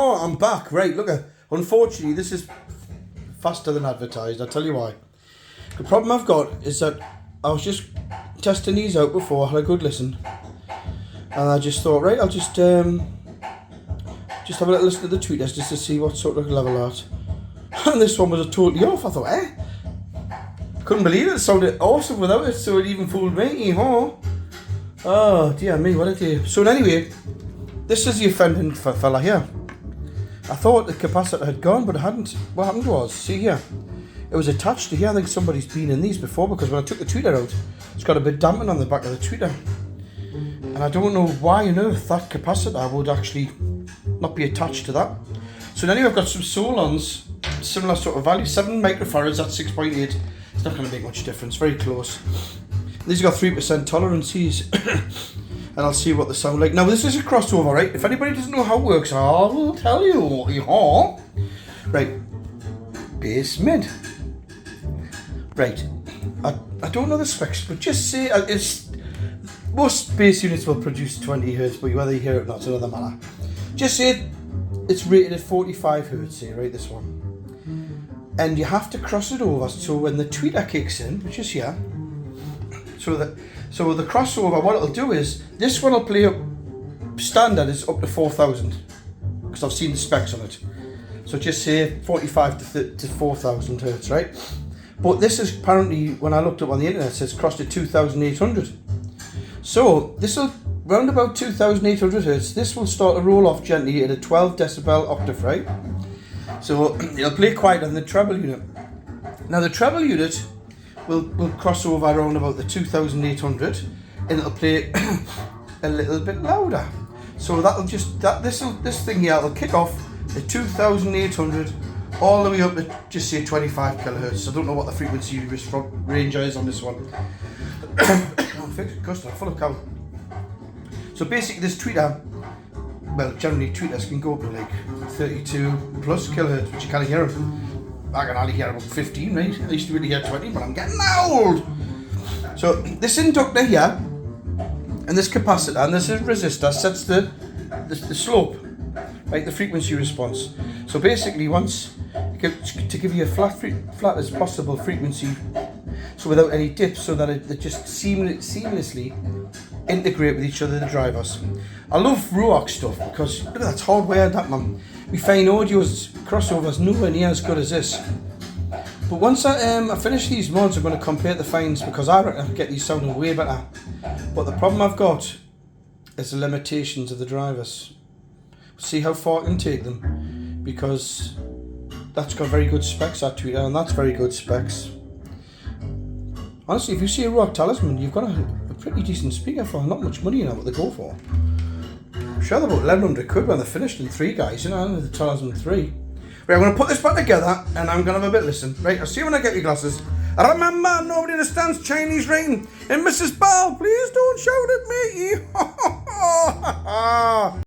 Yeehaw, I'm back. Right, look at. Unfortunately, this is faster than advertised. I'll tell you why. The problem I've got is that I was just testing these out before. I had a good listen, and I just thought, right, I'll just have a little listen to the tweeters just to see what sort of level at. And this one was totally off. I thought, couldn't believe it. It sounded awesome without it, so it even fooled me. Yeehaw. Oh dear me, what a day. So anyway, this is the offending fella here. I thought the capacitor had gone, but it hadn't. What happened was, see here, it was attached to here. I think somebody's been in these before, because when I took the tweeter out, it's got a bit damping on the back of the tweeter. And I don't know why on earth that capacitor would actually not be attached to that. So anyway, I've got some Solons, similar sort of value, 7 microfarads at 6.8. It's not going to make much difference, very close. These have got 3% tolerances. And I'll see what they sound like. Now this is a crossover, right? If anybody doesn't know how it works, I will tell you. Right, bass mid. Right, I don't know the specs, but just say most bass units will produce 20 Hz, but whether you hear it or not, it's another matter. Just say it's rated at 45 Hz here, right? This one, and you have to cross it over so when the tweeter kicks in, which is here. So the crossover, what it'll do is, this one will play up, standard is up to 4,000, because I've seen the specs on it. So just say 45 to 4,000 Hz, right? But this is apparently, when I looked up on the internet, it says crossed at 2,800. So this will, round about 2,800 Hz, this will start to roll off gently at a 12 decibel octave, right? So it'll play quieter than the treble unit. Now the treble unit will cross over around about the 2,800, and it'll play a little bit louder. So that'll just this thing here will kick off at 2,800 all the way up to just say 25 kilohertz. I don't know what the frequency range is on this one. Custard full of cow. So basically, this tweeter, well, generally tweeters can go up to like 32 plus kilohertz, which you can't hear them. I can only hear about 15, right? I used to really hear 20, but I'm getting old. So this inductor here, and this capacitor, and this resistor sets the slope, right? The frequency response. So basically, once to give you a flat as possible frequency, so without any dips, so that they just seamlessly integrate with each other, the drivers. I love ruark stuff because look at that, it's hardwired, that man. We find audio's crossovers nowhere near as good as this. But once I finish these mods, I'm going to compare the finds, because I reckon I can get these sounding way better. But the problem I've got is the limitations of the drivers. See how far I can take them, because that's got very good specs, that tweeter, and that's very good specs. Honestly, if you see a ruark talisman, you've got a pretty decent speaker for not much money, you know what they go for. I'm sure they're about 1,100 quid when they're finished in 3, guys, you know, the talisman 3. Right, I'm going to put this back together, and I'm going to have a bit of listen. Right, I'll see you when I get your glasses. Remember, nobody understands Chinese writing. And Mrs. Ball, please don't shout at me.